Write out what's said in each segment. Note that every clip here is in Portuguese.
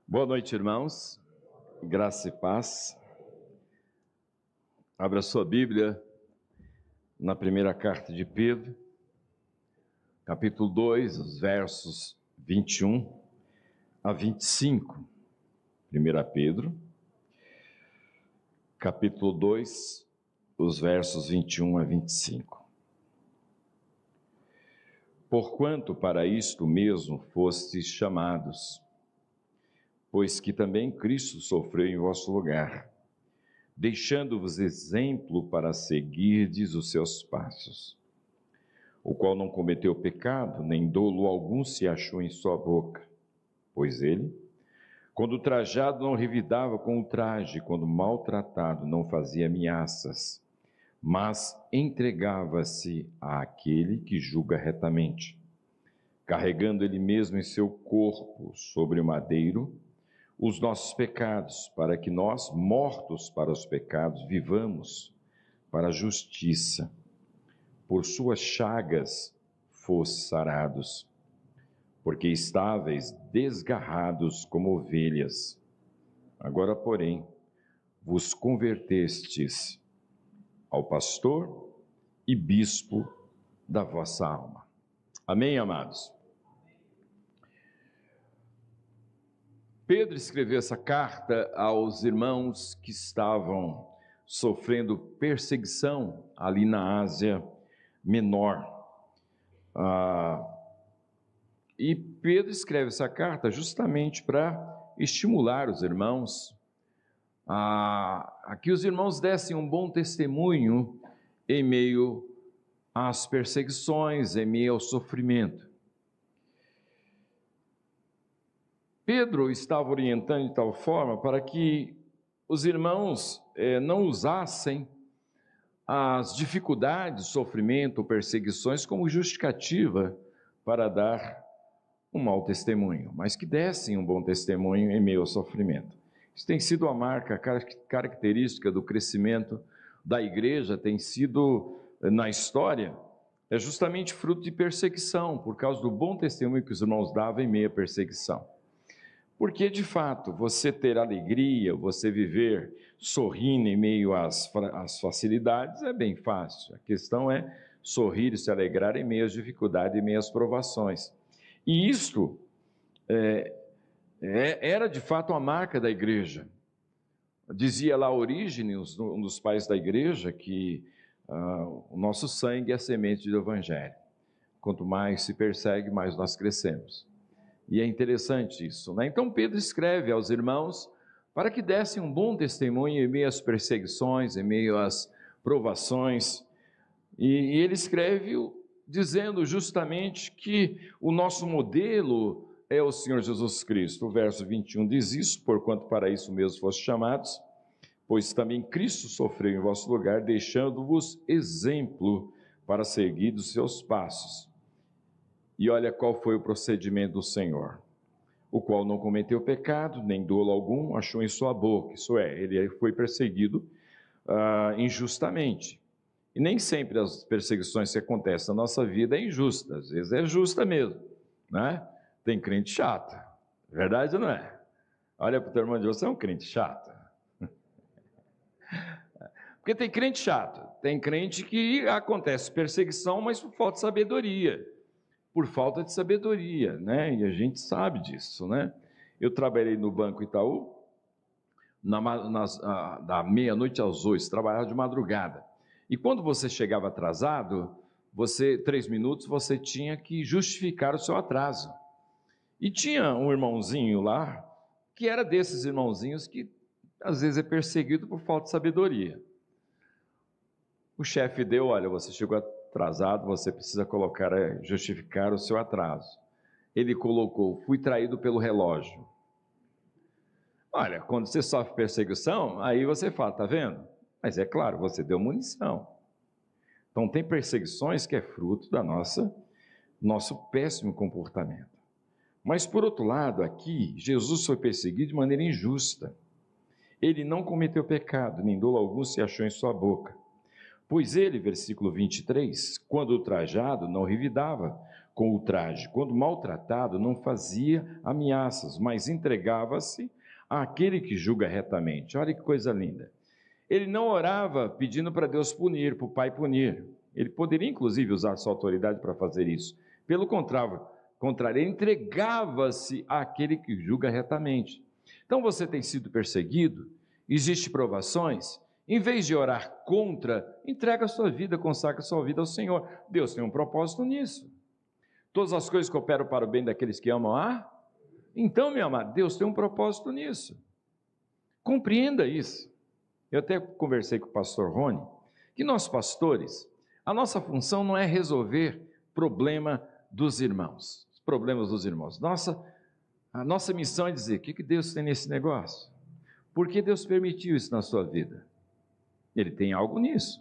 Boa noite, irmãos. Graça e paz. Abra sua Bíblia na primeira carta de Pedro, capítulo 2, os versos 21 a 25. 1 Pedro, capítulo 2, os versos 21 a 25. Porquanto para isto mesmo fostes chamados, pois que também Cristo sofreu em vosso lugar, deixando-vos exemplo para seguirdes os seus passos, o qual não cometeu pecado, nem dolo algum se achou em sua boca, pois ele, quando trajado, não revidava com o traje, quando maltratado, não fazia ameaças, mas entregava-se àquele que julga retamente, carregando ele mesmo em seu corpo sobre o madeiro os nossos pecados, para que nós, mortos para os pecados, vivamos para a justiça. Por suas chagas fostes sarados, porque estáveis desgarrados como ovelhas. Agora, porém, vos convertestes ao pastor e bispo da vossa alma. Amém, amados? Pedro escreveu essa carta aos irmãos que estavam sofrendo perseguição ali na Ásia Menor. E Pedro escreve essa carta justamente para estimular os irmãos a que os irmãos dessem um bom testemunho em meio às perseguições, em meio ao sofrimento. Pedro estava orientando de tal forma para que os irmãos não usassem as dificuldades, sofrimento, perseguições como justificativa para dar um mau testemunho, mas que dessem um bom testemunho em meio ao sofrimento. Isso tem sido a marca característica do crescimento da igreja, tem sido na história, é justamente fruto de perseguição, por causa do bom testemunho que os irmãos davam em meio à perseguição. Porque, de fato, você ter alegria, você viver sorrindo em meio às facilidades é bem fácil. A questão é sorrir e se alegrar em meio às dificuldades, em meio às provações. E isto era, de fato, a marca da igreja. Dizia lá Orígenes, um dos pais da igreja, que o nosso sangue é a semente do evangelho. Quanto mais se persegue, mais nós crescemos. E é interessante isso, né? Então Pedro escreve aos irmãos para que dessem um bom testemunho em meio às perseguições, em meio às provações. E ele escreve dizendo justamente que o nosso modelo é o Senhor Jesus Cristo. O verso 21 diz isso: porquanto para isso mesmo foste chamados, pois também Cristo sofreu em vosso lugar, deixando-vos exemplo para seguir os seus passos. E olha qual foi o procedimento do Senhor, o qual não cometeu pecado, nem dolo algum achou em sua boca. Isso é, ele foi perseguido injustamente. E nem sempre as perseguições que acontecem na nossa vida é injusta, às vezes é justa mesmo, né? Tem crente chato, verdade ou não é? Olha para o teu irmão de você, é um crente chato. Porque tem crente chato, tem crente que acontece perseguição, mas por falta de sabedoria. Por falta de sabedoria, né? E a gente sabe disso, né? Eu trabalhei no Banco Itaú, da meia-noite às 8, trabalhava de madrugada. E quando você chegava atrasado, 3 minutos, você tinha que justificar o seu atraso. E tinha um irmãozinho lá, que era desses irmãozinhos que às vezes é perseguido por falta de sabedoria. O chefe deu, olha, você chegou atrasado, você precisa justificar o seu atraso. Ele colocou, fui traído pelo relógio. Olha, quando você sofre perseguição, aí você fala, tá vendo? Mas é claro, você deu munição. Então tem perseguições que é fruto da nosso péssimo comportamento. Mas por outro lado, aqui, Jesus foi perseguido de maneira injusta. Ele não cometeu pecado, nem dolo algum se achou em sua boca. Pois ele, versículo 23, quando ultrajado, não revidava, com ultraje. Quando maltratado, não fazia ameaças, mas entregava-se àquele que julga retamente. Olha que coisa linda. Ele não orava pedindo para Deus punir, para o Pai punir. Ele poderia, inclusive, usar sua autoridade para fazer isso. Pelo contrário, ele entregava-se àquele que julga retamente. Então, você tem sido perseguido, existem provações, em vez de orar contra, entrega a sua vida, consagra a sua vida ao Senhor. Deus tem um propósito nisso. Todas as coisas cooperam para o bem daqueles que amam Então, meu amado, Deus tem um propósito nisso. Compreenda isso. Eu até conversei com o pastor Rony, que nós pastores, a nossa função não é resolver problema dos irmãos, os problemas dos irmãos. A nossa missão é dizer, o que Deus tem nesse negócio? Por que Deus permitiu isso na sua vida? Ele tem algo nisso.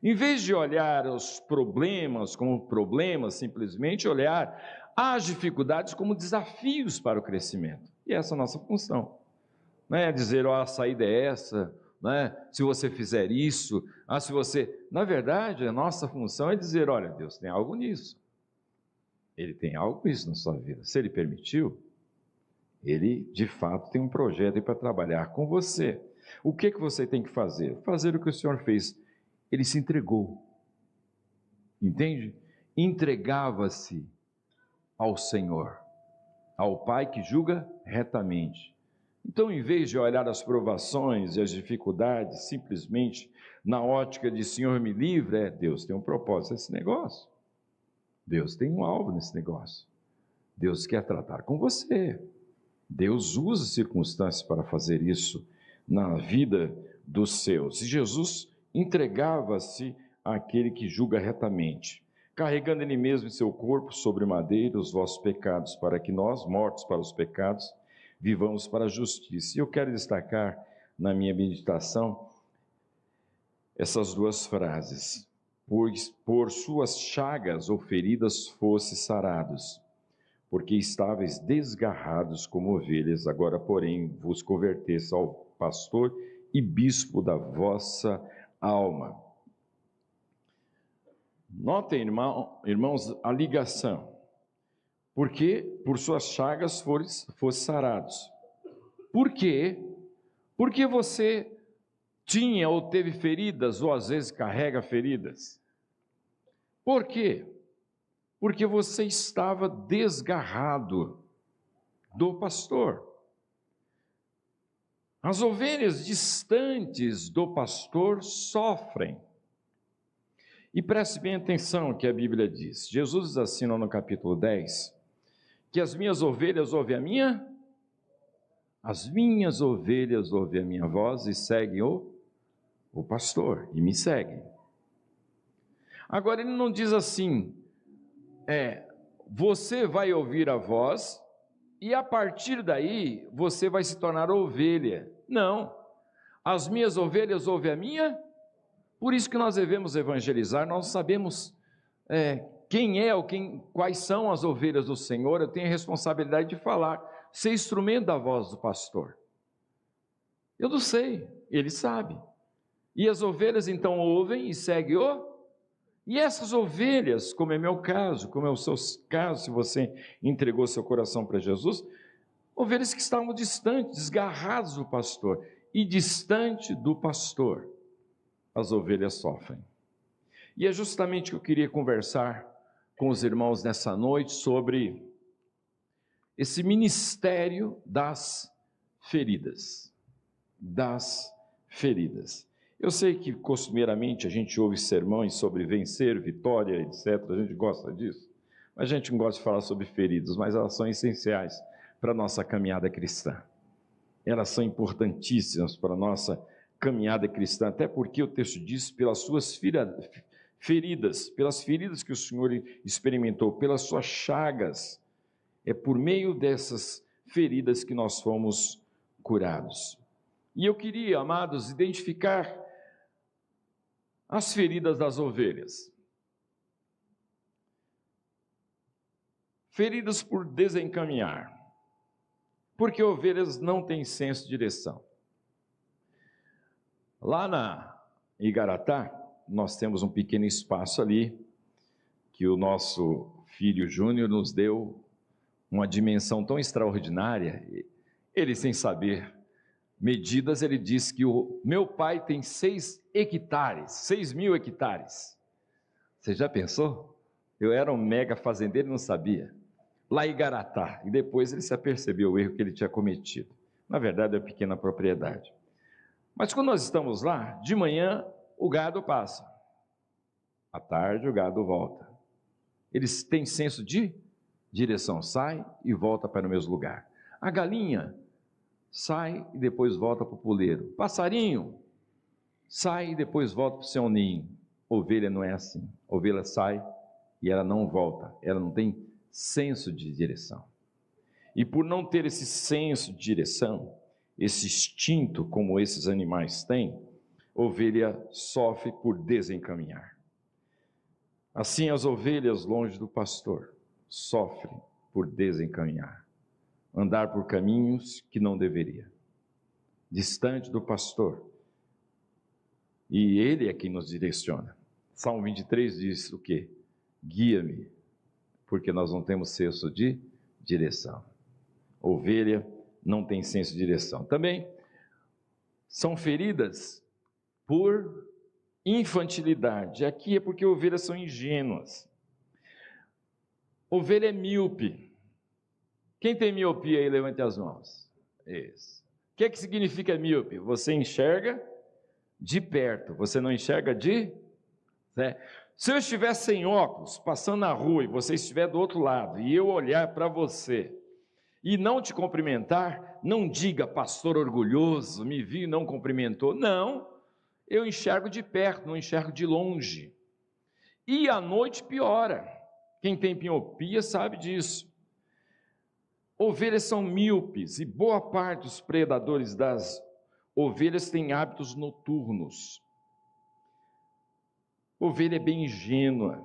Em vez de olhar os problemas como problemas, simplesmente olhar as dificuldades como desafios para o crescimento. E essa é a nossa função. Não é dizer, a saída é essa, não é? Se você fizer isso, se você... Na verdade, a nossa função é dizer, olha, Deus tem algo nisso. Ele tem algo nisso na sua vida. Se Ele permitiu, Ele, de fato, tem um projeto para trabalhar com você. O que você tem que fazer? Fazer o que o Senhor fez. Ele se entregou. Entende? Entregava-se ao Senhor, ao Pai que julga retamente. Então, em vez de olhar as provações e as dificuldades simplesmente na ótica de Senhor me livre, Deus tem um propósito nesse negócio. Deus tem um alvo nesse negócio. Deus quer tratar com você. Deus usa circunstâncias para fazer isso na vida dos seus. E Jesus entregava-se àquele que julga retamente, carregando ele mesmo em seu corpo sobre o madeiro os vossos pecados, para que nós, mortos para os pecados, vivamos para a justiça. E eu quero destacar na minha meditação essas duas frases. Pois por suas chagas ou feridas fostes sarados, porque estáveis desgarrados como ovelhas, agora porém vos converteste ao pastor e bispo da vossa alma. Notem, irmãos, a ligação. Porque por suas chagas foste sarados. Por quê? Porque você tinha ou teve feridas, ou às vezes carrega feridas. Por quê? Porque você estava desgarrado do pastor. As ovelhas distantes do pastor sofrem. E preste bem atenção ao que a Bíblia diz. Jesus diz assim no capítulo 10, que as minhas ovelhas ouvem as minhas ovelhas ouvem a minha voz e seguem o pastor, e me seguem. Agora ele não diz assim, você vai ouvir a voz e a partir daí você vai se tornar ovelha. Não, as minhas ovelhas ouvem a minha. Por isso que nós devemos evangelizar. Nós sabemos quem é ou quais são as ovelhas do Senhor. Eu tenho a responsabilidade de falar, ser instrumento da voz do pastor. Eu não sei, ele sabe. E as ovelhas então ouvem e seguem E essas ovelhas, como é meu caso, como é o seu caso, se você entregou seu coração para Jesus, ovelhas que estavam distantes, desgarradas do pastor, e distante do pastor, as ovelhas sofrem. E é justamente o que eu queria conversar com os irmãos nessa noite sobre esse ministério das feridas. Das feridas. Eu sei que costumeiramente a gente ouve sermões sobre vencer, vitória, etc. A gente gosta disso, mas a gente não gosta de falar sobre feridas, mas elas são essenciais para a nossa caminhada cristã. Elas são importantíssimas para a nossa caminhada cristã, até porque o texto diz, pelas suas feridas, pelas feridas que o Senhor experimentou, pelas suas chagas, é por meio dessas feridas que nós fomos curados. E eu queria, amados, identificar as feridas das ovelhas. Feridas por desencaminhar, porque ovelhas não têm senso de direção. Lá na Igaratá, nós temos um pequeno espaço ali, que o nosso filho Júnior nos deu uma dimensão tão extraordinária. Ele, sem saber medidas, ele disse que o meu pai tem 6 hectares, 6.000 hectares. Você já pensou? Eu era um mega fazendeiro e não sabia. Lá em Igaratá. E depois ele se apercebeu o erro que ele tinha cometido. Na verdade, é uma pequena propriedade. Mas quando nós estamos lá, de manhã o gado passa. À tarde o gado volta. Eles têm senso de direção. Sai e volta para o mesmo lugar. A galinha sai e depois volta para o puleiro. Passarinho sai e depois volta para o seu ninho. Ovelha não é assim. Ovelha sai e ela não volta. Ela não tem senso de direção. E por não ter esse senso de direção, esse instinto como esses animais têm, ovelha sofre por desencaminhar. Assim as ovelhas longe do pastor sofrem por desencaminhar. Andar por caminhos que não deveria, distante do pastor. E ele é quem nos direciona. Salmo 23 diz o quê? Guia-me, porque nós não temos senso de direção. Ovelha não tem senso de direção. Também são feridas por infantilidade. Aqui é porque ovelhas são ingênuas. Ovelha é míope. Quem tem miopia aí, levante as mãos. Isso. O que é que significa míope? Você enxerga de perto, você não enxerga de... Se eu estiver sem óculos, passando na rua, e você estiver do outro lado, e eu olhar para você, e não te cumprimentar, não diga, pastor orgulhoso, me viu e não cumprimentou. Não, eu enxergo de perto, não enxergo de longe. E à noite piora. Quem tem miopia sabe disso. Ovelhas são míopes e boa parte dos predadores das ovelhas têm hábitos noturnos. Ovelha é bem ingênua,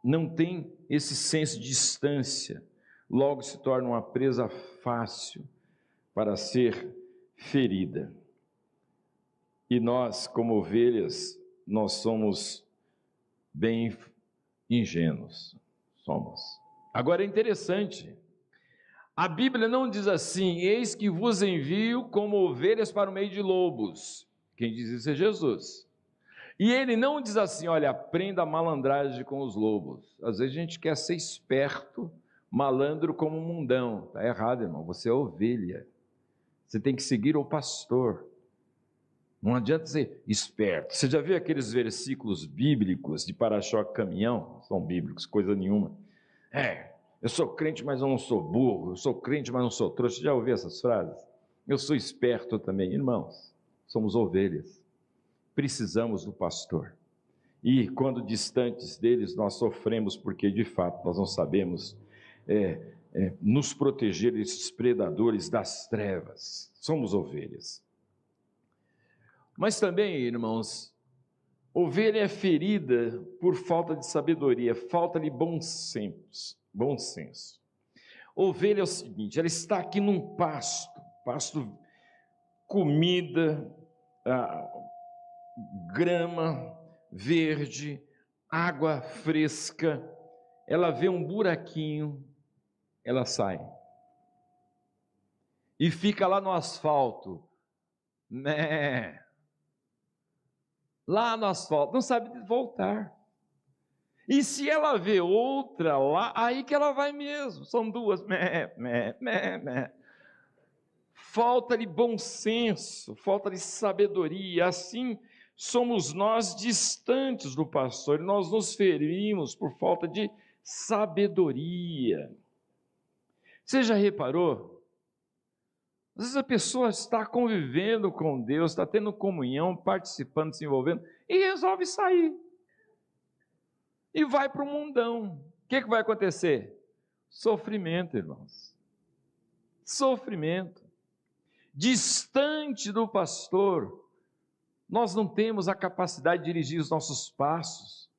não tem esse senso de distância, logo se torna uma presa fácil para ser ferida. E nós, como ovelhas, nós somos bem ingênuos, somos. Agora é interessante, a Bíblia não diz assim, eis que vos envio como ovelhas para o meio de lobos. Quem diz isso é Jesus. E ele não diz assim, olha, aprenda a malandragem com os lobos. Às vezes a gente quer ser esperto, malandro como um mundão. Está errado, irmão, você é ovelha. Você tem que seguir o pastor. Não adianta ser esperto. Você já viu aqueles versículos bíblicos de para-choque caminhão? Não são bíblicos, coisa nenhuma. Eu sou crente, mas eu não sou burro. Eu sou crente, mas não sou trouxa. Você já ouviu essas frases? Eu sou esperto também. Irmãos, somos ovelhas. Precisamos do pastor. E quando distantes deles, nós sofremos, porque de fato nós não sabemos nos proteger desses predadores das trevas. Somos ovelhas. Mas também, irmãos, ovelha é ferida por falta de sabedoria, falta de bom senso. Ovelha é o seguinte, ela está aqui num pasto, comida, grama verde, água fresca, ela vê um buraquinho, ela sai e fica lá no asfalto, lá no asfalto, não sabe voltar. E se ela vê outra lá, aí que ela vai mesmo, são duas, falta de bom senso, falta de sabedoria. Assim somos nós distantes do pastor, e nós nos ferimos por falta de sabedoria. Você já reparou? Às vezes a pessoa está convivendo com Deus, está tendo comunhão, participando, se envolvendo, e resolve sair. E vai para o mundão. O que vai acontecer? Sofrimento, irmãos. Sofrimento. Distante do pastor, nós não temos a capacidade de dirigir os nossos passos.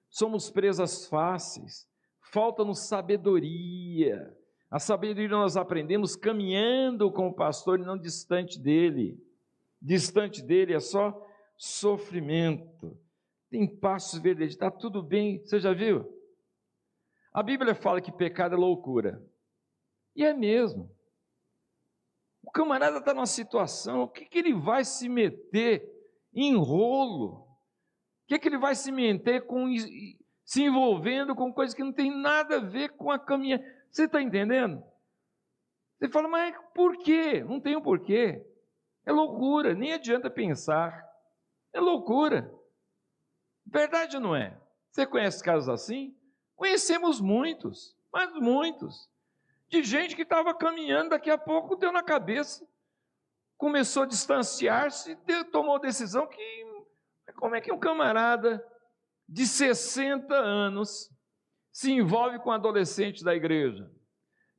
Somos presas fáceis. Falta-nos sabedoria. A sabedoria nós aprendemos caminhando com o pastor e não distante dele. Distante dele é só sofrimento. Tem passos verdes, está tudo bem, você já viu? A Bíblia fala que pecado é loucura. E é mesmo. O camarada está numa situação, o que ele vai se meter em rolo? O que ele vai se meter se envolvendo com coisas que não tem nada a ver com a caminhada? Você está entendendo? Você fala, mas por quê? Não tem um porquê. É loucura, nem adianta pensar. É loucura. Verdade ou não é? Você conhece casos assim? Conhecemos muitos, mas muitos. De gente que estava caminhando, daqui a pouco deu na cabeça, começou a distanciar-se, tomou decisão que... Como é que um camarada de 60 anos se envolve com um adolescente da igreja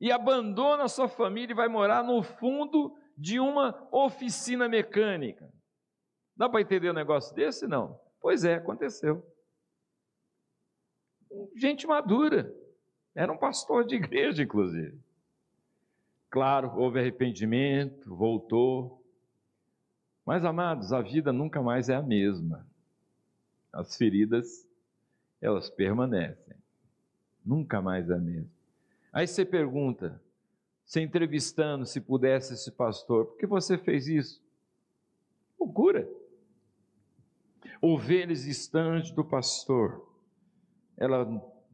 e abandona a sua família e vai morar no fundo de uma oficina mecânica? Dá para entender um negócio desse? Não. Pois é, aconteceu. Gente madura. Era um pastor de igreja, inclusive. Claro, houve arrependimento, voltou. Mas, amados, a vida nunca mais é a mesma. As feridas, elas permanecem. Nunca mais é a mesma. Aí você pergunta, você entrevistando, se pudesse esse pastor, por que você fez isso? Loucura. Ovelhas distantes do pastor, ela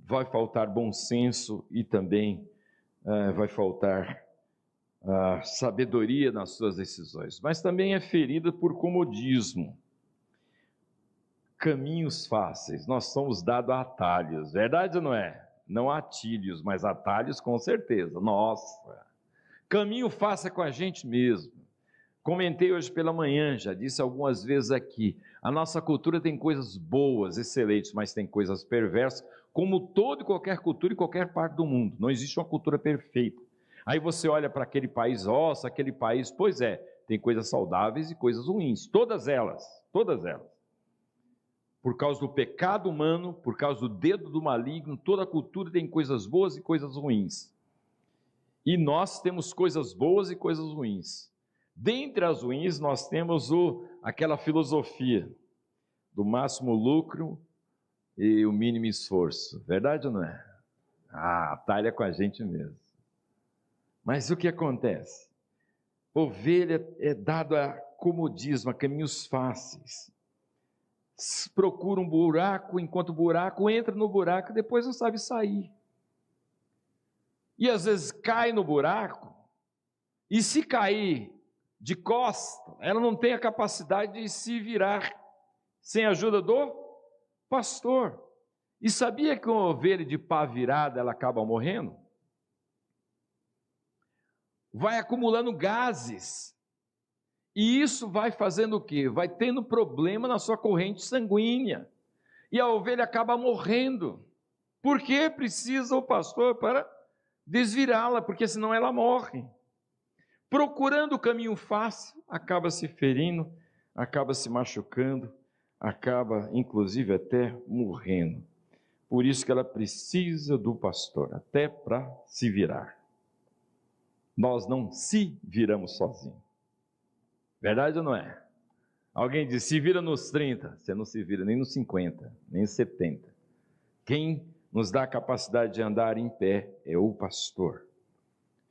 vai faltar bom senso e também vai faltar sabedoria nas suas decisões, mas também é ferida por comodismo, caminhos fáceis. Nós somos dados a atalhos, verdade ou não é? Não atalhos, mas atalhos com certeza. Nossa, caminho fácil é com a gente mesmo. Comentei hoje pela manhã, já disse algumas vezes aqui, a nossa cultura tem coisas boas, excelentes, mas tem coisas perversas, como toda e qualquer cultura em qualquer parte do mundo. Não existe uma cultura perfeita. Aí você olha para aquele país, nossa, aquele país, pois é, tem coisas saudáveis e coisas ruins, todas elas. Por causa do pecado humano, por causa do dedo do maligno, toda a cultura tem coisas boas e coisas ruins. E nós temos coisas boas e coisas ruins. Dentre as ruins, nós temos aquela filosofia do máximo lucro e o mínimo esforço. Verdade ou não é? Atalha com a gente mesmo. Mas o que acontece? Ovelha é dado a comodismo, a caminhos fáceis. Procura um buraco, enquanto o buraco entra no buraco e depois não sabe sair. E às vezes cai no buraco, e se cair de costa, ela não tem a capacidade de se virar sem a ajuda do pastor. E sabia que uma ovelha de pá virada, ela acaba morrendo? Vai acumulando gases. E isso vai fazendo o quê? Vai tendo problema na sua corrente sanguínea. E a ovelha acaba morrendo. Por que precisa o pastor para desvirá-la? Porque senão ela morre. Procurando o caminho fácil, acaba se ferindo, acaba se machucando, acaba inclusive até morrendo. Por isso que ela precisa do pastor, até para se virar. Nós não se viramos sozinhos. Verdade ou não é? Alguém diz, se vira nos 30, você não se vira nem nos 50, nem nos 70. Quem nos dá a capacidade de andar em pé é o pastor.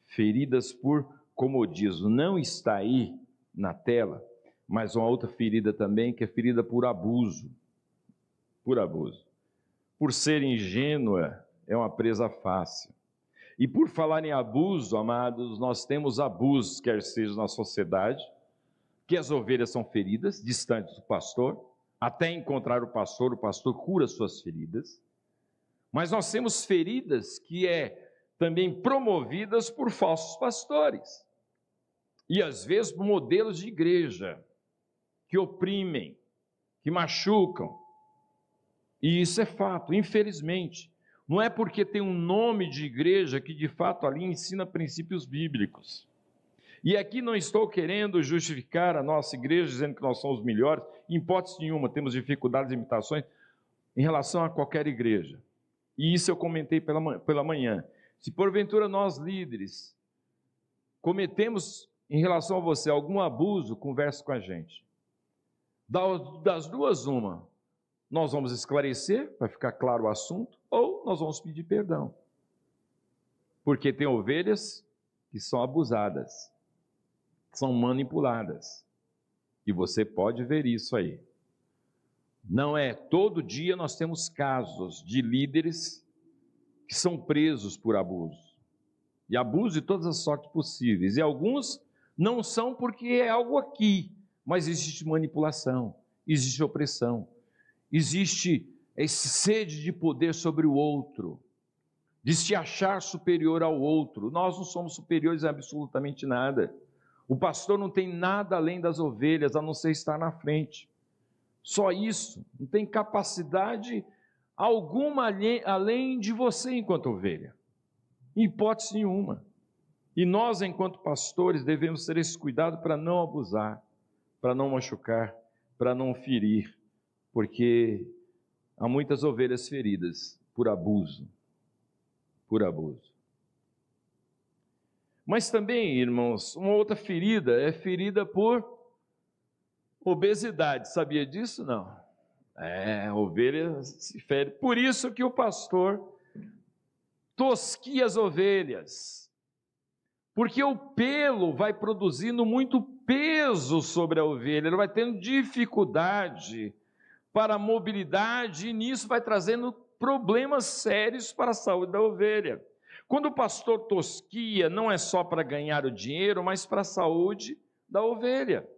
Feridas por comodismo, não está aí na tela, mas uma outra ferida também, que é ferida por abuso. Por abuso. Por ser ingênua, é uma presa fácil. E por falar em abuso, amados, nós temos abusos, quer seja na sociedade, que as ovelhas são feridas, distantes do pastor, até encontrar o pastor cura suas feridas. Mas nós temos feridas que também promovidas por falsos pastores. E às vezes por modelos de igreja, que oprimem, que machucam. E isso é fato, infelizmente. Não é porque tem um nome de igreja que de fato ali ensina princípios bíblicos. E aqui não estou querendo justificar a nossa igreja dizendo que nós somos melhores, em hipótese nenhuma, temos dificuldades e limitações em relação a qualquer igreja. E isso eu comentei pela manhã. Se porventura nós líderes cometemos em relação a você algum abuso, converse com a gente. Das duas uma, nós vamos esclarecer, vai ficar claro o assunto, ou nós vamos pedir perdão. Porque tem ovelhas que são abusadas, são manipuladas. E você pode ver isso aí. Não é todo dia nós temos casos de líderes que são presos por abuso. E abuso de todas as sortes possíveis. E alguns não são porque é algo aqui, mas existe manipulação, existe opressão, existe esse sede de poder sobre o outro, de se achar superior ao outro. Nós não somos superiores a absolutamente nada. O pastor não tem nada além das ovelhas, a não ser estar na frente. Só isso, não tem capacidade alguma além de você enquanto ovelha, em hipótese nenhuma. E nós, enquanto pastores, devemos ter esse cuidado para não abusar, para não machucar, para não ferir, porque há muitas ovelhas feridas por abuso, Mas também, irmãos, uma outra ferida é ferida por obesidade. Sabia disso? Não. A ovelha se fere. Por isso que o pastor tosquia as ovelhas, porque o pelo vai produzindo muito peso sobre a ovelha, ela vai tendo dificuldade para a mobilidade, e nisso vai trazendo problemas sérios para a saúde da ovelha. Quando o pastor tosquia, não é só para ganhar o dinheiro, mas para a saúde da ovelha.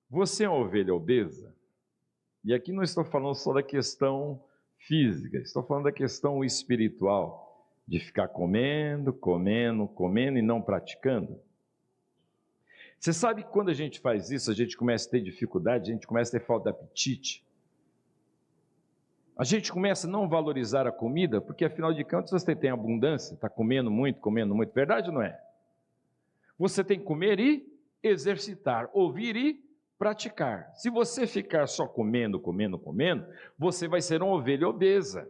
Você é uma ovelha obesa? E aqui não estou falando só da questão física, estou falando da questão espiritual, de ficar comendo e não praticando. Você sabe que quando a gente faz isso, a gente começa a ter dificuldade, a gente começa a ter falta de apetite. A gente começa a não valorizar a comida, porque afinal de contas você tem abundância, está comendo muito, verdade ou não é? Você tem que comer e exercitar, ouvir e praticar. Se você ficar só comendo, você vai ser uma ovelha obesa.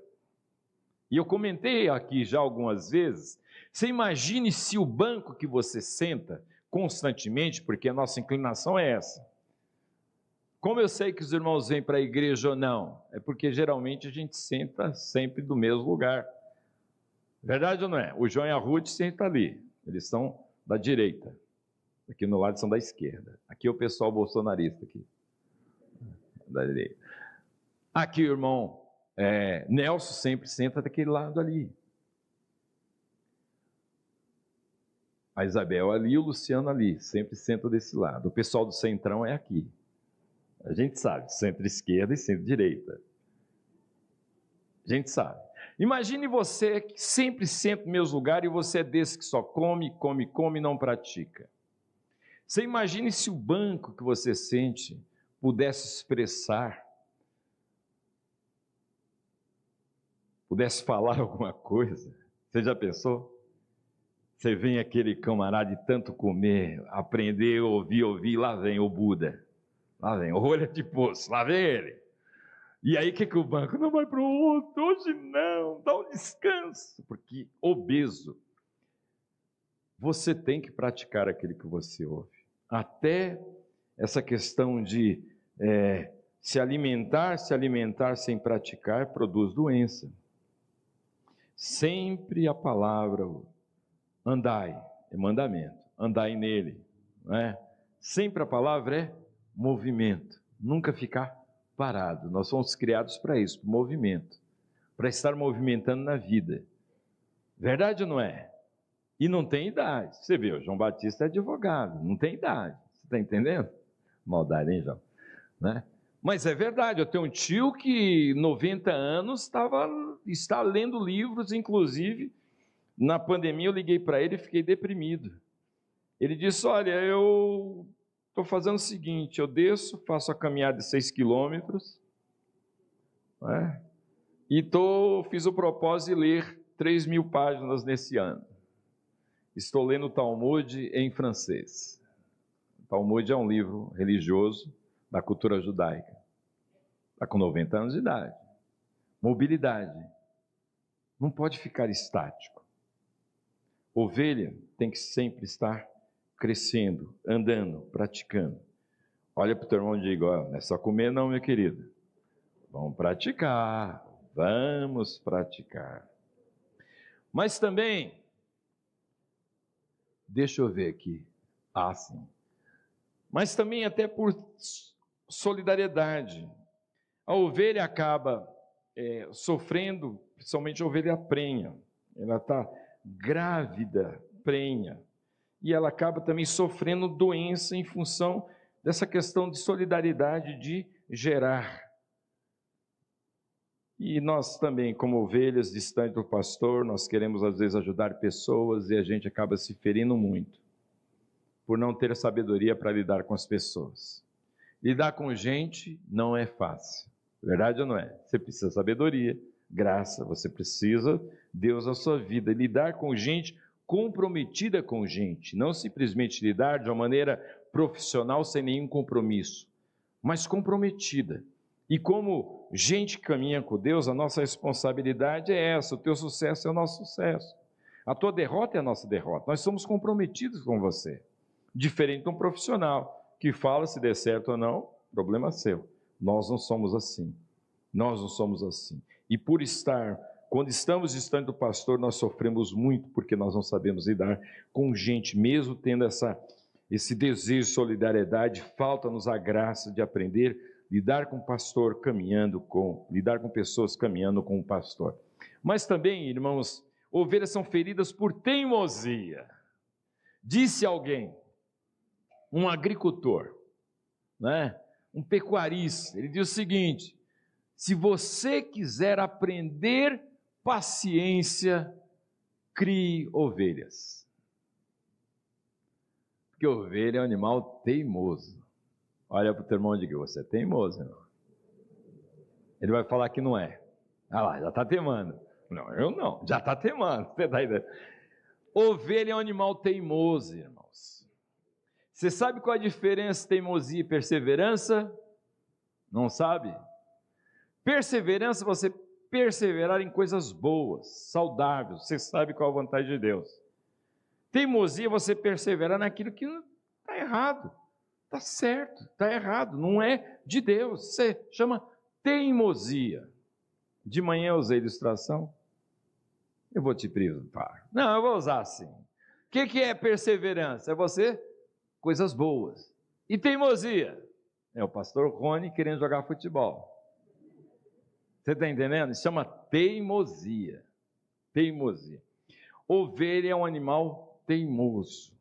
E eu comentei aqui já algumas vezes, você imagine se o banco que você senta constantemente, porque a nossa inclinação é essa. Como eu sei que os irmãos vêm para a igreja ou não? É porque geralmente a gente senta sempre do mesmo lugar. Verdade ou não é? O João e a Ruth sentam ali, eles são da direita. Aqui no lado são da esquerda. Aqui é o pessoal bolsonarista aqui, da direita. Aqui o irmão Nelson sempre senta daquele lado ali. A Isabel ali e o Luciano ali, sempre senta desse lado. O pessoal do centrão é aqui. A gente sabe, centro-esquerda e centro-direita. A gente sabe. Imagine você que sempre senta no mesmo lugar e você é desse que só come e não pratica. Você imagine se o banco que você sente pudesse expressar, pudesse falar alguma coisa. Você já pensou? Você vem aquele camarada de tanto comer, aprender, ouvir, lá vem o Buda. Lá vem, olha de poço, lá vem ele. E aí o que o banco? Não vai para o outro, hoje não, dá um descanso. Porque obeso, você tem que praticar aquilo que você ouve. Até essa questão de se alimentar sem praticar produz doença. Sempre a palavra, andai, é mandamento, andai nele, não é? Sempre a palavra é movimento, nunca ficar parado. Nós somos criados para isso, para movimento, para estar movimentando na vida. Verdade ou não é? E não tem idade. Você vê, o João Batista é advogado, não tem idade. Você está entendendo? Maldade, hein, João? Né? Mas é verdade, eu tenho um tio que 90 anos está lendo livros, inclusive, na pandemia eu liguei para ele e fiquei deprimido. Ele disse, olha, eu estou fazendo o seguinte, eu desço, faço a caminhada de 6 quilômetros, né? E fiz o propósito de ler 3.000 páginas nesse ano. Estou lendo o Talmud em francês. O Talmud é um livro religioso da cultura judaica. Está com 90 anos de idade. Mobilidade. Não pode ficar estático. Ovelha tem que sempre estar crescendo, andando, praticando. Olha para o teu irmão e diga, não é só comer não, meu querido. Vamos praticar, Vamos praticar. Mas também, deixa eu ver aqui. Sim. Mas também até por solidariedade. A ovelha acaba sofrendo, principalmente a ovelha prenha. Ela está grávida, prenha. E ela acaba também sofrendo doença em função dessa questão de solidariedade de gerar. E nós também, como ovelhas distantes do pastor, nós queremos às vezes ajudar pessoas e a gente acaba se ferindo muito, por não ter sabedoria para lidar com as pessoas. Lidar com gente não é fácil, verdade ou não é? Você precisa de sabedoria, graça, você precisa Deus na sua vida. E lidar com gente comprometida com gente, não simplesmente lidar de uma maneira profissional sem nenhum compromisso, mas comprometida. E como gente que caminha com Deus, a nossa responsabilidade é essa, o teu sucesso é o nosso sucesso, a tua derrota é a nossa derrota, nós somos comprometidos com você, diferente de um profissional que fala se der certo ou não, problema seu. Nós não somos assim, nós não somos assim. E por estar, quando estamos distante do pastor, nós sofremos muito, porque nós não sabemos lidar com gente, mesmo tendo esse desejo de solidariedade, falta-nos a graça de aprender lidar com o pastor lidar com pessoas caminhando com o pastor. Mas também, irmãos, ovelhas são feridas por teimosia. Disse alguém, um agricultor, né? Um pecuarista, ele diz o seguinte: se você quiser aprender paciência, crie ovelhas. Porque ovelha é um animal teimoso. Olha para o teu irmão e diga: você é teimoso, irmão. Ele vai falar que não é. Ah lá, já está teimando. Não, eu não, já está teimando. Você dá ideia? Ovelha é um animal teimoso, irmãos. Você sabe qual a diferença de teimosia e perseverança? Não sabe? Perseverança, você perseverar em coisas boas, saudáveis. Você sabe qual a vontade de Deus. Teimosia, você perseverar naquilo que está errado. Está certo, está errado, não é de Deus. Você chama teimosia. De manhã eu usei ilustração. Eu vou te privar. Não, eu vou usar assim. O que é perseverança? É você, coisas boas. E teimosia? É o pastor Rony querendo jogar futebol. Você está entendendo? Isso chama teimosia. Teimosia. Ovelha é um animal teimoso.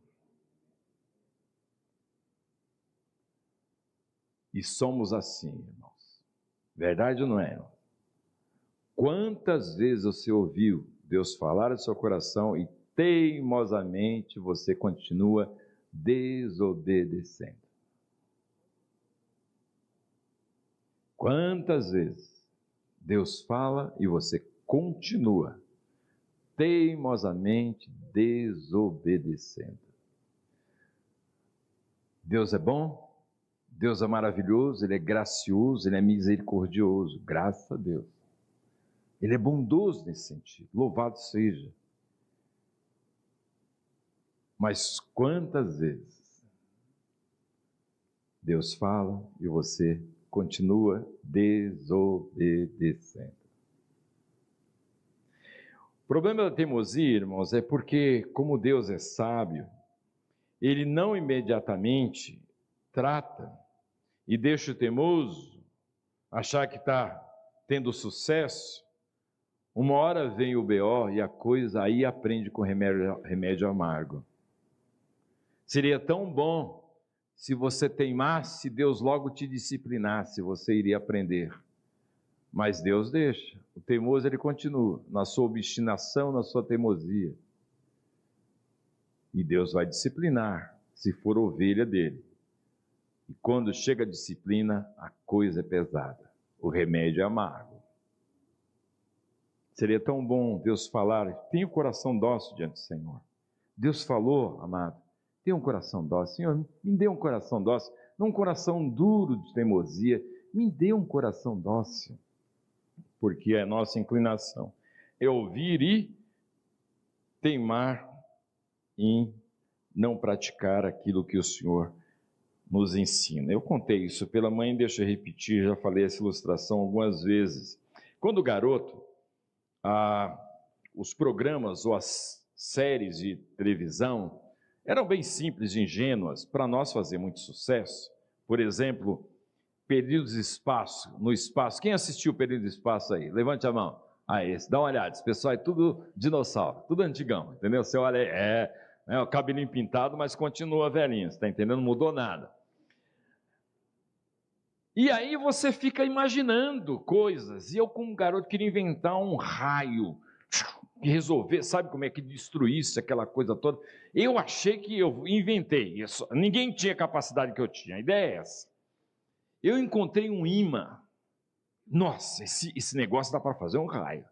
E somos assim, irmãos. Verdade ou não é, irmão? Quantas vezes você ouviu Deus falar no seu coração e teimosamente você continua desobedecendo? Quantas vezes Deus fala e você continua teimosamente desobedecendo? Deus é bom? Deus é maravilhoso, Ele é gracioso, Ele é misericordioso, graças a Deus. Ele é bondoso nesse sentido, louvado seja. Mas quantas vezes Deus fala e você continua desobedecendo? O problema da teimosia, irmãos, é porque, como Deus é sábio, Ele não imediatamente trata e deixa o teimoso achar que está tendo sucesso. Uma hora vem o BO e a coisa aí aprende com remédio amargo. Seria tão bom se você teimasse, Deus logo te disciplinasse, você iria aprender. Mas Deus deixa. O teimoso, ele continua na sua obstinação, na sua teimosia. E Deus vai disciplinar, se for ovelha dele. E quando chega a disciplina, a coisa é pesada. O remédio é amargo. Seria tão bom Deus falar: tenha o coração dócil diante do Senhor. Deus falou, amado, tenha um coração dócil. Senhor, me dê um coração dócil, não um coração duro de teimosia. Me dê um coração dócil. Porque a nossa inclinação é ouvir e teimar em não praticar aquilo que o Senhor nos ensina. Eu contei isso pela manhã, deixa eu repetir, já falei essa ilustração algumas vezes. Quando garoto, os programas ou as séries de televisão eram bem simples e ingênuas, para nós fazer muito sucesso. Por exemplo, Perdidos no Espaço. Quem assistiu Perdidos no Espaço aí? Levante a mão. Esse, dá uma olhada, esse pessoal é tudo dinossauro, tudo antigão, entendeu? Você olha, o cabelinho pintado, mas continua velhinho, você está entendendo? Não mudou nada. E aí você fica imaginando coisas, e eu como um garoto queria inventar um raio, e resolver, sabe como é que destruísse aquela coisa toda? Eu achei que eu inventei isso, ninguém tinha a capacidade que eu tinha, a ideia é essa. Eu encontrei um imã. Nossa, esse negócio dá para fazer um raio.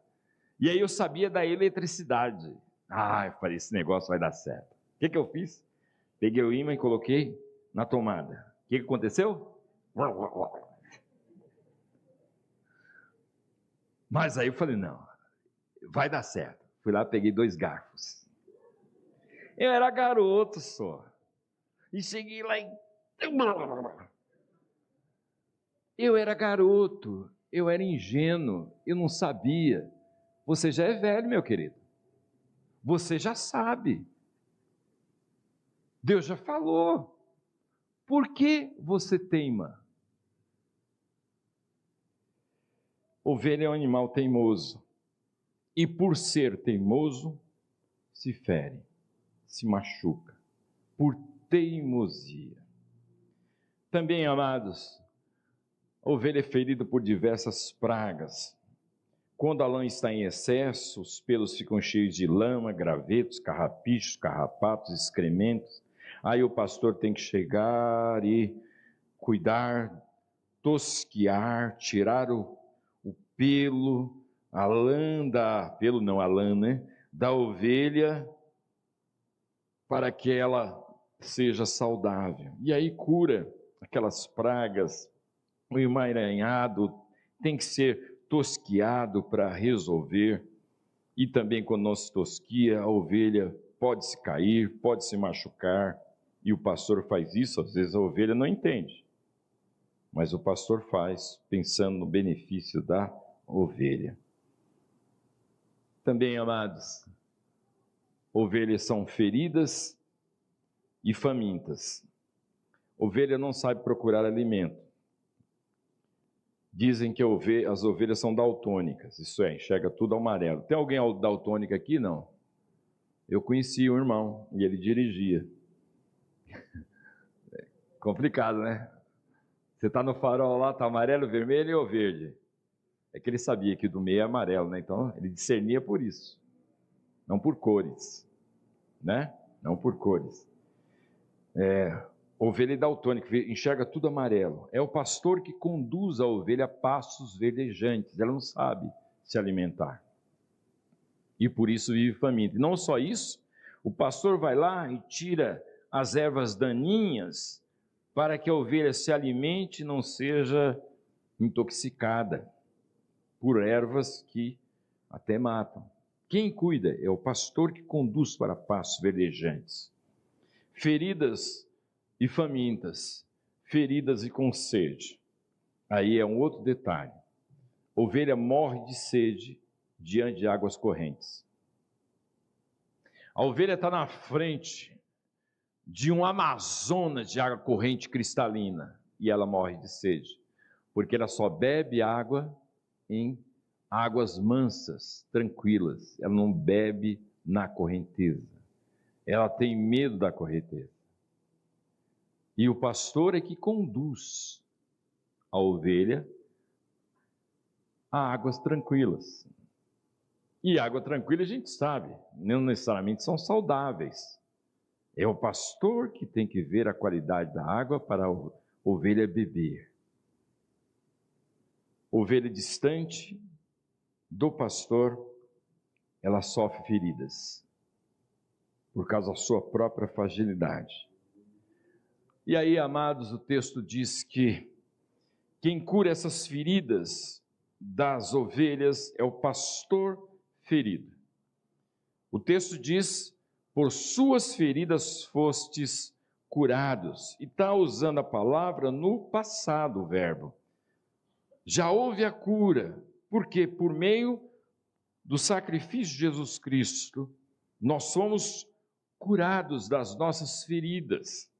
E aí eu sabia da eletricidade. Eu falei, esse negócio vai dar certo. O que eu fiz? Peguei o imã e coloquei na tomada. O que aconteceu? Mas aí eu falei, não, vai dar certo. Fui lá, peguei 2 garfos. Eu era garoto só. E cheguei lá e... Eu era garoto, eu era ingênuo, eu não sabia. Você já é velho, meu querido. Você já sabe. Deus já falou. Por que você teima? Ovelha é um animal teimoso. E por ser teimoso, se fere, se machuca. Por teimosia. Também, amados, a ovelha é ferida por diversas pragas. Quando a lã está em excesso, os pelos ficam cheios de lama, gravetos, carrapichos, carrapatos, excrementos. Aí o pastor tem que chegar e cuidar, tosquiar, tirar o pelo, a lã da ovelha, para que ela seja saudável. E aí cura aquelas pragas. O emaranhado tem que ser tosquiado para resolver. E também quando não se tosquia, a ovelha pode se cair, pode se machucar. E o pastor faz isso, às vezes a ovelha não entende. Mas o pastor faz, pensando no benefício da ovelha. Também, amados, ovelhas são feridas e famintas. Ovelha não sabe procurar alimento. Dizem que as ovelhas são daltônicas, isso é, enxerga tudo amarelo. Tem alguém daltônico aqui? Não. Eu conheci um irmão e ele dirigia. Complicado, né? Você está no farol lá, está amarelo, vermelho ou verde? É que ele sabia que do meio é amarelo, né? Então ele discernia por isso, não por cores, né? Não por cores. Ovelha daltônica, enxerga tudo amarelo. É o pastor que conduz a ovelha a pastos verdejantes. Ela não sabe se alimentar. E por isso vive faminta. E não só isso, o pastor vai lá e tira as ervas daninhas para que a ovelha se alimente e não seja intoxicada por ervas que até matam. Quem cuida é o pastor que conduz para pastos verdejantes. Feridas e famintas, feridas e com sede. Aí é um outro detalhe. Ovelha morre de sede diante de águas correntes. A ovelha está na frente de um Amazonas de água corrente cristalina e ela morre de sede, porque ela só bebe água em águas mansas, tranquilas. Ela não bebe na correnteza. Ela tem medo da correnteza. E o pastor é que conduz a ovelha a águas tranquilas. E água tranquila a gente sabe, não necessariamente são saudáveis. É o pastor que tem que ver a qualidade da água para a ovelha beber. Ovelha distante do pastor, ela sofre feridas por causa da sua própria fragilidade. E aí, amados, o texto diz que quem cura essas feridas das ovelhas é o pastor ferido. O texto diz, por suas feridas fostes curados. E está usando a palavra no passado, o verbo. Já houve a cura, Porque por meio do sacrifício de Jesus Cristo, nós somos curados das nossas feridas.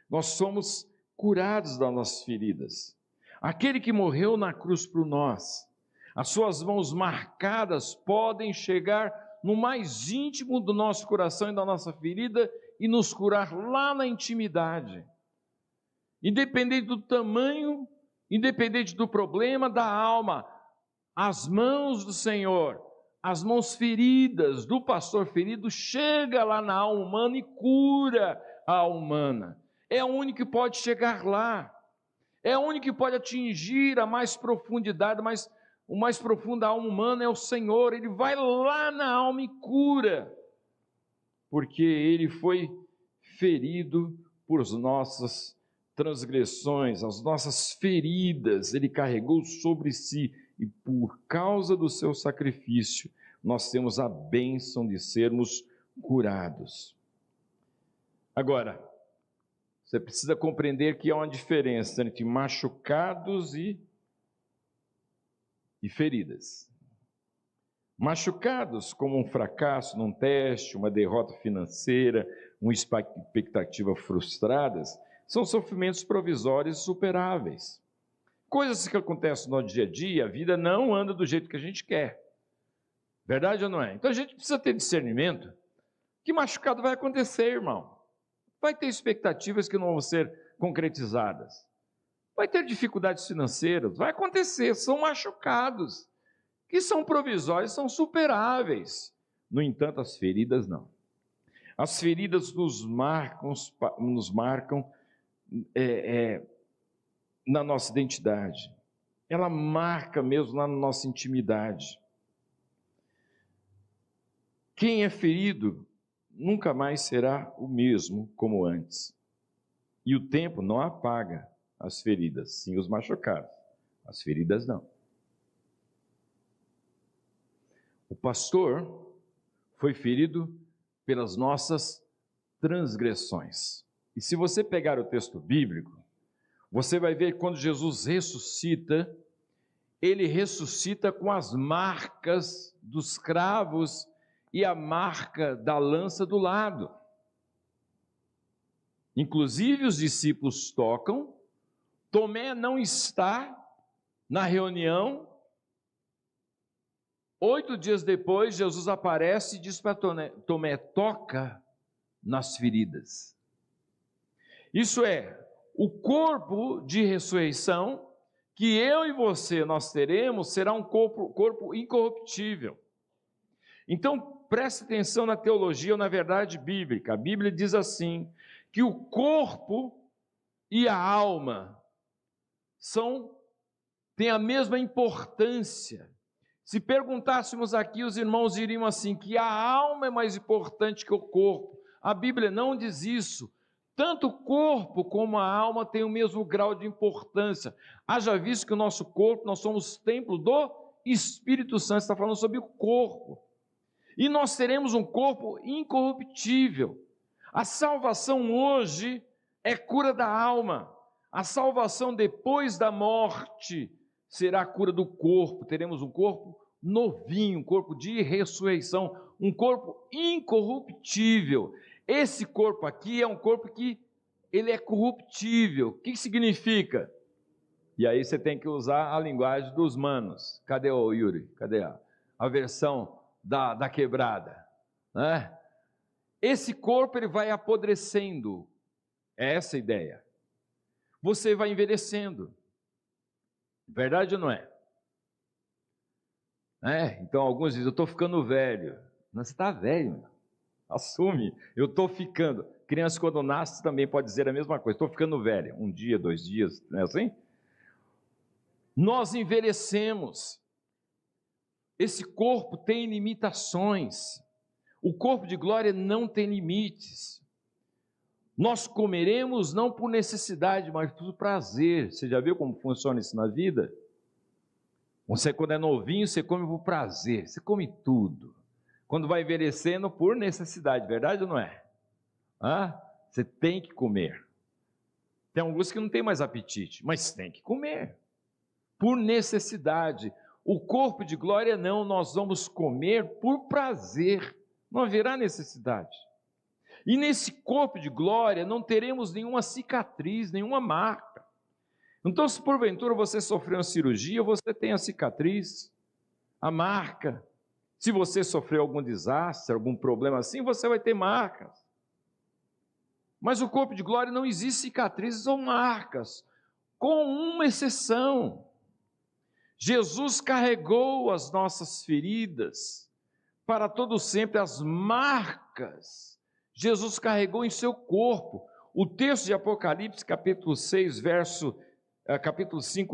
Nós somos curados das nossas feridas. Aquele que morreu na cruz por nós, as suas mãos marcadas podem chegar no mais íntimo do nosso coração e da nossa ferida e nos curar lá na intimidade. Independente do tamanho, independente do problema da alma, as mãos do Senhor, as mãos feridas do pastor ferido, chega lá na alma humana e cura a alma humana. É o único que pode chegar lá. É o único que pode atingir a mais profundidade, o mais profundo da alma humana é o Senhor. Ele vai lá na alma e cura, porque Ele foi ferido por nossas transgressões, as nossas feridas, Ele carregou sobre si, e por causa do seu sacrifício, nós temos a bênção de sermos curados. Agora, você precisa compreender que há uma diferença entre machucados e feridas. Machucados como um fracasso num teste, uma derrota financeira, uma expectativa frustradas, são sofrimentos provisórios e superáveis. Coisas que acontecem no dia a dia, a vida não anda do jeito que a gente quer. Verdade ou não é? Então a gente precisa ter discernimento. Que machucado vai acontecer, irmão? Vai ter expectativas que não vão ser concretizadas. Vai ter dificuldades financeiras. Vai acontecer, são machucados, que são provisórios, são superáveis. No entanto, as feridas não. As feridas nos marcam na nossa identidade. Ela marca mesmo lá na nossa intimidade. Quem é ferido nunca mais será o mesmo como antes. E o tempo não apaga as feridas, sim os machucados. As feridas não. O pastor foi ferido pelas nossas transgressões. E se você pegar o texto bíblico, você vai ver que quando Jesus ressuscita, ele ressuscita com as marcas dos cravos e a marca da lança do lado. Inclusive os discípulos tocam, Tomé não está na reunião. 8 dias depois, Jesus aparece e diz para Tomé, toca nas feridas. Isso é, o corpo de ressurreição que eu e você nós teremos será um corpo incorruptível. Então, preste atenção na teologia ou na verdade bíblica. A Bíblia diz assim, que o corpo e a alma têm a mesma importância. Se perguntássemos aqui, os irmãos diriam assim, que a alma é mais importante que o corpo. A Bíblia não diz isso. Tanto o corpo como a alma têm o mesmo grau de importância. Haja visto que o nosso corpo, nós somos templo do Espírito Santo, está falando sobre o corpo. E nós teremos um corpo incorruptível. A salvação hoje é cura da alma. A salvação depois da morte será a cura do corpo. Teremos um corpo novinho, um corpo de ressurreição, um corpo incorruptível. Esse corpo aqui é um corpo que ele é corruptível. O que significa? E aí você tem que usar a linguagem dos manos. Cadê o Yuri? Cadê a versão da quebrada? Né? Esse corpo ele vai apodrecendo. É essa a ideia. Você vai envelhecendo. Verdade ou não é? Então alguns dizem, eu estou ficando velho. Não, você está velho, meu. Assume, eu estou ficando. Criança quando nasce também pode dizer a mesma coisa, estou ficando velho. 1 dia, 2 dias, não é assim? Nós envelhecemos. Esse corpo tem limitações. O corpo de glória não tem limites. Nós comeremos não por necessidade, mas por prazer. Você já viu como funciona isso na vida? Você, quando é novinho, você come por prazer, você come tudo. Quando vai envelhecendo, por necessidade, verdade ou não é? Você tem que comer. Tem alguns que não tem mais apetite, mas tem que comer. por necessidade. O corpo de glória não, nós vamos comer por prazer, não haverá necessidade. E nesse corpo de glória não teremos nenhuma cicatriz, nenhuma marca. Então, se porventura você sofreu uma cirurgia, você tem a cicatriz, a marca. Se você sofreu algum desastre, algum problema assim, você vai ter marcas. Mas o corpo de glória não existe cicatrizes ou marcas, com uma exceção. Jesus carregou as nossas feridas para todo sempre, as marcas. Jesus carregou em seu corpo. O texto de Apocalipse, capítulo 5,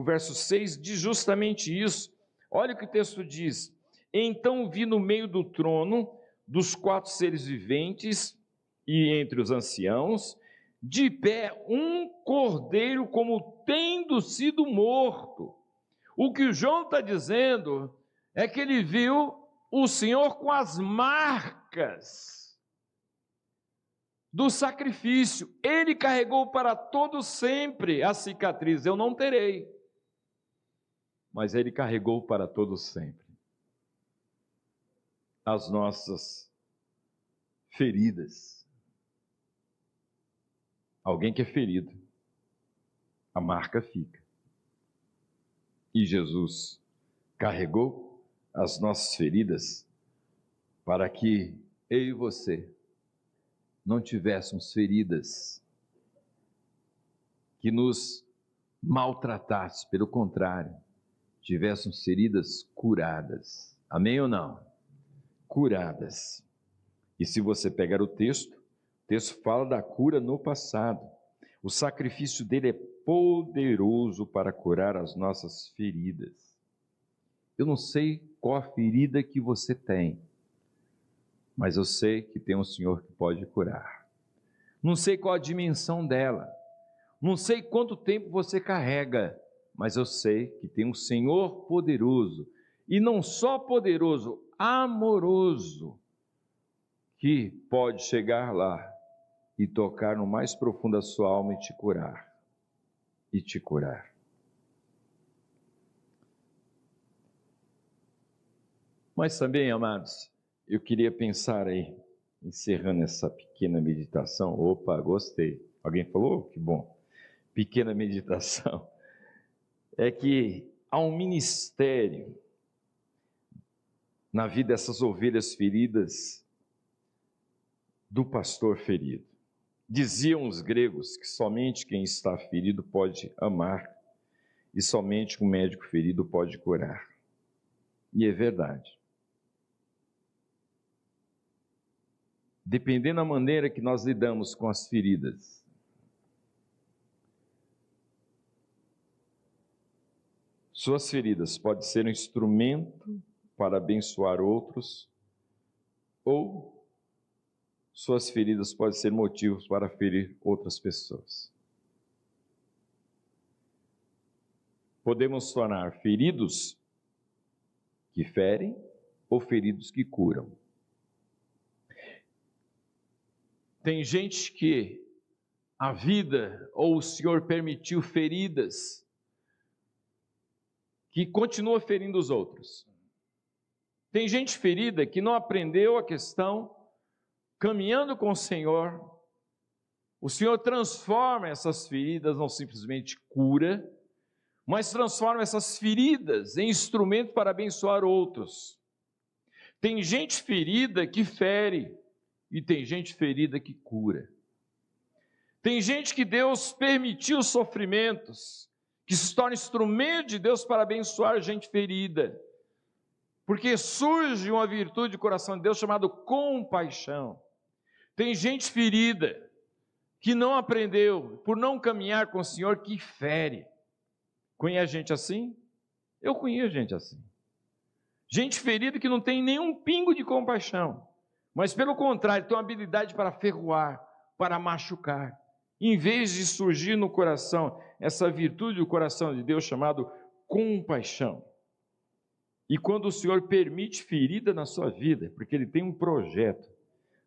verso 6, diz justamente isso. Olha o que o texto diz. Então vi no meio do trono, dos 4 seres viventes e entre os anciãos, de pé um cordeiro como tendo sido morto. O que o João está dizendo é que ele viu o Senhor com as marcas do sacrifício. Ele carregou para todo sempre a cicatriz. Eu não terei, mas ele carregou para todo sempre as nossas feridas. Alguém que é ferido, a marca fica. E Jesus carregou as nossas feridas para que eu e você não tivéssemos feridas que nos maltratassem, pelo contrário, tivéssemos feridas curadas. Amém ou não? Curadas. E se você pegar o texto fala da cura no passado. O sacrifício dele é poderoso para curar as nossas feridas. Eu não sei qual a ferida que você tem, mas eu sei que tem um Senhor que pode curar. Não sei qual a dimensão dela, não sei quanto tempo você carrega, mas eu sei que tem um Senhor poderoso, e não só poderoso, amoroso, que pode chegar lá e tocar no mais profundo da sua alma e te curar. E te curar. Mas também, amados, eu queria pensar aí, encerrando essa pequena meditação. Opa, gostei. Alguém falou? Que bom. Pequena meditação. É que há um ministério na vida dessas ovelhas feridas do pastor ferido. Diziam os gregos que somente quem está ferido pode amar e somente um médico ferido pode curar. E é verdade. Dependendo da maneira que nós lidamos com as feridas, suas feridas podem ser um instrumento para abençoar outros, ou suas feridas podem ser motivos para ferir outras pessoas. Podemos tornar feridos que ferem ou feridos que curam. Tem gente que a vida ou o Senhor permitiu feridas que continua ferindo os outros. Tem gente ferida que não aprendeu a questão. Caminhando com o Senhor transforma essas feridas, não simplesmente cura, mas transforma essas feridas em instrumento para abençoar outros. Tem gente ferida que fere, e tem gente ferida que cura. Tem gente que Deus permitiu sofrimentos, que se torna instrumento de Deus para abençoar gente ferida, porque surge uma virtude do coração de Deus chamada compaixão. Tem gente ferida que não aprendeu, por não caminhar com o Senhor, que fere. Conhece gente assim? Eu conheço gente assim. Gente ferida que não tem nenhum pingo de compaixão, mas pelo contrário, tem uma habilidade para ferroar, para machucar. Em vez de surgir no coração essa virtude do coração de Deus chamado compaixão. E quando o Senhor permite ferida na sua vida, porque Ele tem um projeto,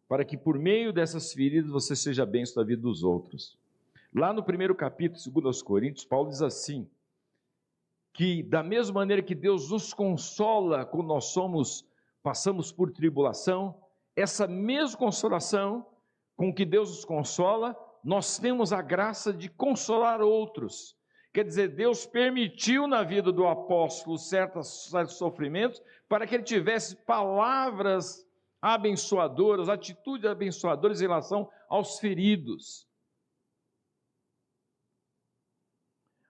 para que por meio dessas feridas você seja bênção da vida dos outros. Lá no primeiro capítulo, 2 Coríntios, Paulo diz assim, que da mesma maneira que Deus nos consola quando nós passamos por tribulação, essa mesma consolação com que Deus nos consola, nós temos a graça de consolar outros. Quer dizer, Deus permitiu na vida do apóstolo certos sofrimentos para que ele tivesse palavras abençoadoras, atitudes abençoadoras em relação aos feridos.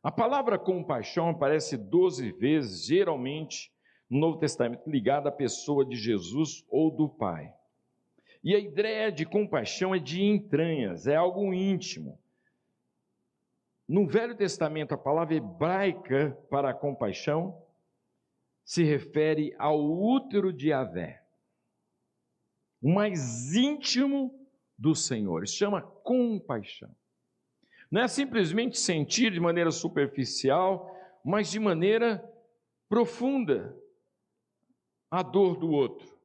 A palavra compaixão aparece 12 vezes, geralmente, no Novo Testamento, ligada à pessoa de Jesus ou do Pai. E a ideia de compaixão é de entranhas, é algo íntimo. No Velho Testamento, a palavra hebraica para a compaixão se refere ao útero de Yahvé, o mais íntimo do Senhor, se chama compaixão. Não é simplesmente sentir de maneira superficial, mas de maneira profunda a dor do outro.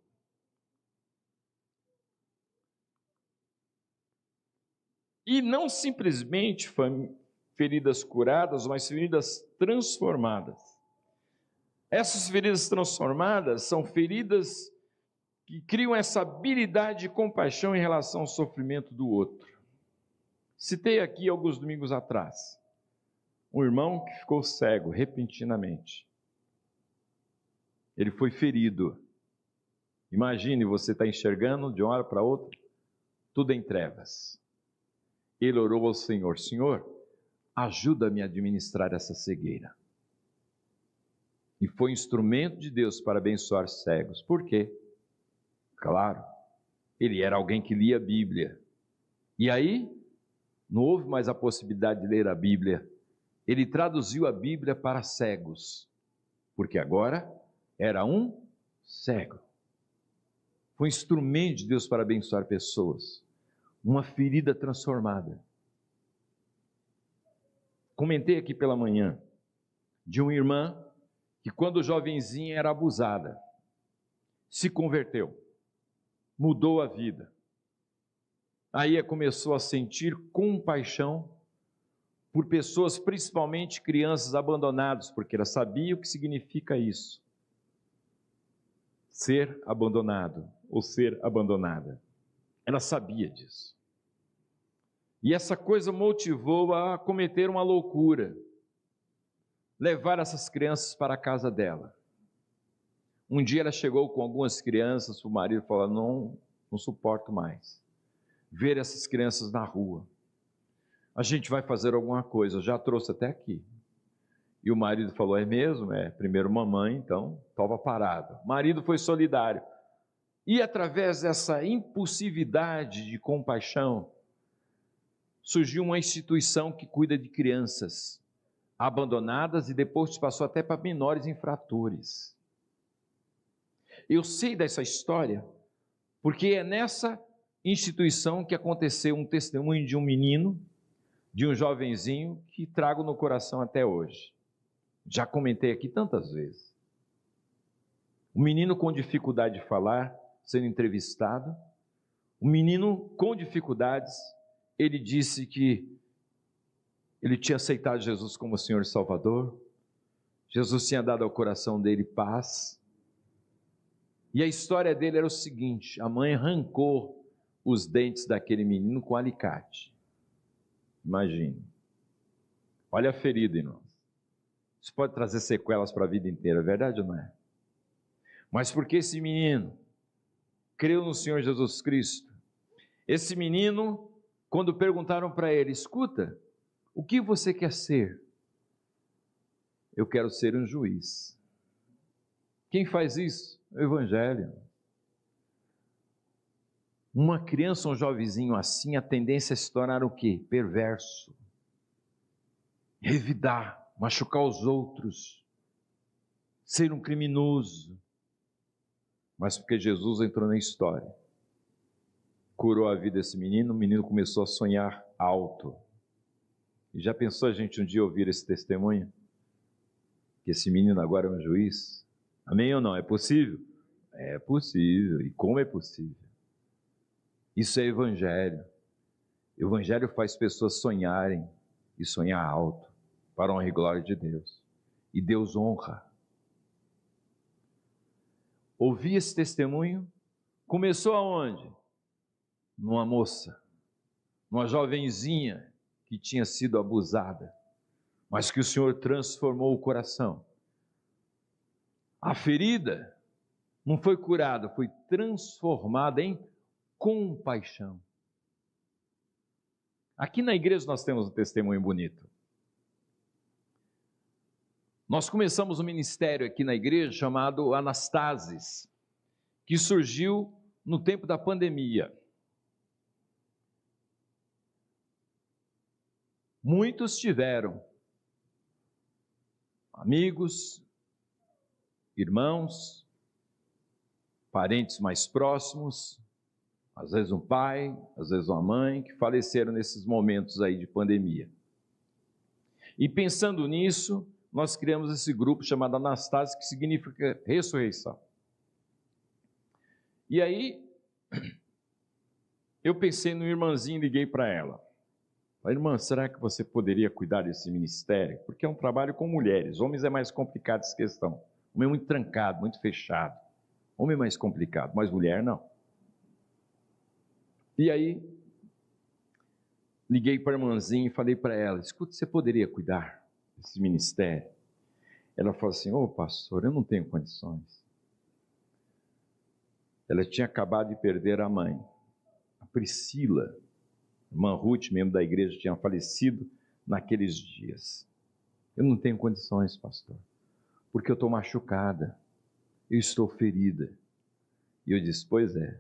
E não simplesmente feridas curadas, mas feridas transformadas. Essas feridas transformadas são feridas que criam essa habilidade de compaixão em relação ao sofrimento do outro. Citei aqui alguns domingos atrás, um irmão que ficou cego repentinamente. Ele foi ferido. Imagine, você está enxergando de uma hora para outra, tudo em trevas. Ele orou ao Senhor: Senhor, ajuda-me a administrar essa cegueira. E foi instrumento de Deus para abençoar cegos. Por quê? Claro, ele era alguém que lia a Bíblia. E aí, não houve mais a possibilidade de ler a Bíblia. Ele traduziu a Bíblia para cegos, porque agora era um cego. Foi um instrumento de Deus para abençoar pessoas. Uma ferida transformada. Comentei aqui pela manhã de uma irmã que, quando jovenzinha, era abusada, se converteu, mudou a vida. Aí começou a sentir compaixão por pessoas, principalmente crianças abandonadas, porque ela sabia o que significa isso, ser abandonado ou ser abandonada. Ela sabia disso. E essa coisa motivou a cometer uma loucura, levar essas crianças para a casa dela. Um dia ela chegou com algumas crianças, o marido falou: não suporto mais ver essas crianças na rua. A gente vai fazer alguma coisa, eu já trouxe até aqui. E o marido falou: é mesmo? Primeiro mamãe, então estava parado. O marido foi solidário. E através dessa impulsividade de compaixão, surgiu uma instituição que cuida de crianças abandonadas e depois passou até para menores infratores. Eu sei dessa história porque é nessa instituição que aconteceu um testemunho de um menino, de um jovenzinho, que trago no coração até hoje. Já comentei aqui tantas vezes. Um menino com dificuldade de falar, sendo entrevistado, um menino com dificuldades, ele disse que ele tinha aceitado Jesus como Senhor e Salvador, Jesus tinha dado ao coração dele paz, e a história dele era o seguinte: a mãe arrancou os dentes daquele menino com alicate. Imagine. Olha a ferida, irmãos. Isso pode trazer sequelas para a vida inteira, é verdade ou não é? Mas porque esse menino creu no Senhor Jesus Cristo, esse menino, quando perguntaram para ele: escuta, o que você quer ser? Eu quero ser um juiz. Quem faz isso? O Evangelho. Uma criança, um jovenzinho assim, a tendência é se tornar o quê? Perverso. Revidar, machucar os outros, ser um criminoso. Mas porque Jesus entrou na história, curou a vida desse menino, o menino começou a sonhar alto. E já pensou a gente um dia ouvir esse testemunho? Que esse menino agora é um juiz? Amém ou não? É possível? É possível. E como é possível? Isso é Evangelho. O Evangelho faz pessoas sonharem e sonhar alto para a honra e glória de Deus. e Deus honra. Ouvi esse testemunho, começou aonde? Numa moça, numa jovenzinha que tinha sido abusada, mas que o Senhor transformou o coração. A ferida não foi curada, foi transformada em compaixão. Aqui na igreja nós temos um testemunho bonito. Nós começamos um ministério aqui na igreja chamado Anastasis, que surgiu no tempo da pandemia. Muitos tiveram amigos, irmãos, parentes mais próximos, às vezes um pai, às vezes uma mãe, que faleceram nesses momentos aí de pandemia. E pensando nisso, nós criamos esse grupo chamado Anastasis, que significa ressurreição. E aí, eu pensei no irmãzinho e liguei para ela. Falei, irmã, será que você poderia cuidar desse ministério? Porque é um trabalho com mulheres. Homens é mais complicado essa questão. Homem é muito trancado, muito fechado. Homem é mais complicado, mas mulher não. E aí, liguei para a irmãzinha e falei para ela, escuta, você poderia cuidar desse ministério? Ela falou assim, pastor, eu não tenho condições. Ela tinha acabado de perder a mãe, a Priscila, a irmã Ruth, membro da igreja, tinha falecido naqueles dias. Eu não tenho condições, pastor, porque eu estou machucada, eu estou ferida. E eu disse, pois é,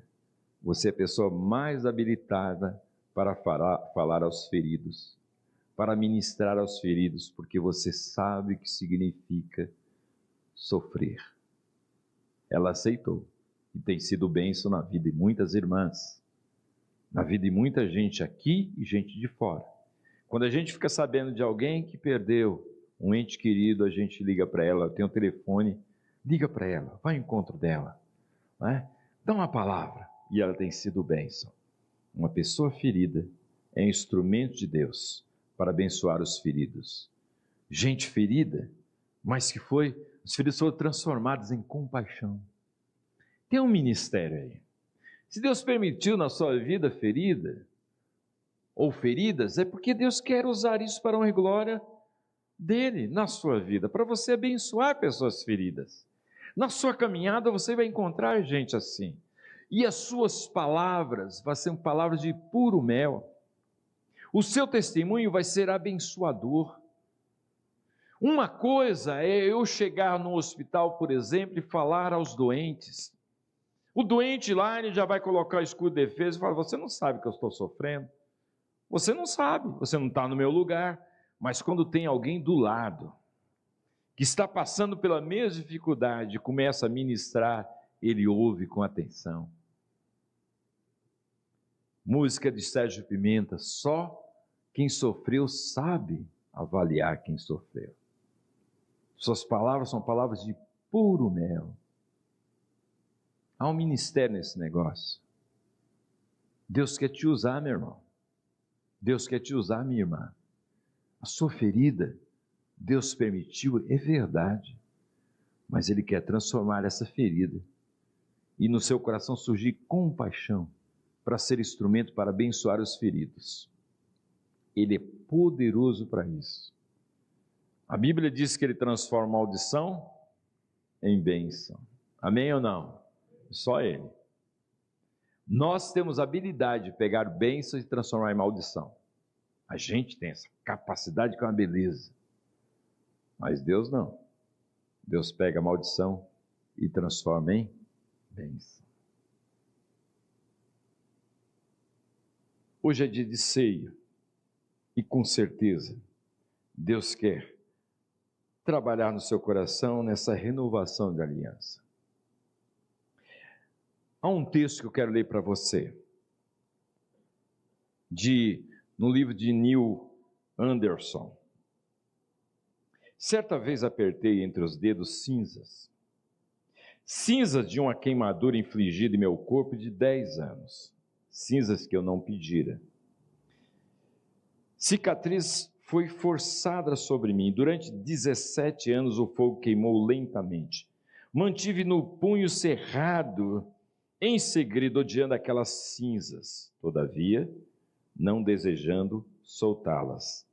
você é a pessoa mais habilitada para falar aos feridos, para ministrar aos feridos, porque você sabe o que significa sofrer. Ela aceitou e tem sido bênção na vida de muitas irmãs, na vida de muita gente aqui e gente de fora. Quando a gente fica sabendo de alguém que perdeu um ente querido, a gente liga para ela, tem um telefone, liga para ela, vai ao encontro dela, né? Dá uma palavra, e ela tem sido bênção. Uma pessoa ferida é instrumento de Deus para abençoar os feridos. Gente ferida, mas que os feridos foram transformados em compaixão. Tem um ministério aí. Se Deus permitiu na sua vida ferida, ou feridas, é porque Deus quer usar isso para a honra e glória dele na sua vida, para você abençoar pessoas feridas. Na sua caminhada você vai encontrar gente assim. E as suas palavras vão ser palavras de puro mel. O seu testemunho vai ser abençoador. Uma coisa é eu chegar no hospital, por exemplo, e falar aos doentes. O doente lá, ele já vai colocar o escudo de defesa e fala, você não sabe que eu estou sofrendo. Você não sabe, você não está no meu lugar. Mas quando tem alguém do lado, que está passando pela mesma dificuldade, começa a ministrar, ele ouve com atenção. Música de Sérgio Pimenta, só quem sofreu sabe avaliar quem sofreu. Suas palavras são palavras de puro mel. Há um ministério nesse negócio. Deus quer te usar, meu irmão. Deus quer te usar, minha irmã. A sua ferida, Deus permitiu, é verdade. Mas Ele quer transformar essa ferida e no seu coração surgir compaixão para ser instrumento para abençoar os feridos. Ele é poderoso para isso. A Bíblia diz que Ele transforma maldição em bênção. Amém ou não? Só Ele. Nós temos a habilidade de pegar bênção e transformar em maldição. A gente tem essa capacidade que é uma beleza. Mas Deus não. Deus pega a maldição e transforma em bênção. Hoje é dia de ceia e com certeza Deus quer trabalhar no seu coração nessa renovação de aliança. Há um texto que eu quero ler para você, no livro de Neil Anderson. Certa vez apertei entre os dedos cinzas de uma queimadura infligida em meu corpo de 10 anos, cinzas que eu não pedira. Cicatriz foi forçada sobre mim. Durante 17 anos o fogo queimou lentamente. Mantive no punho cerrado, em segredo, odiando aquelas cinzas, todavia, não desejando soltá-las.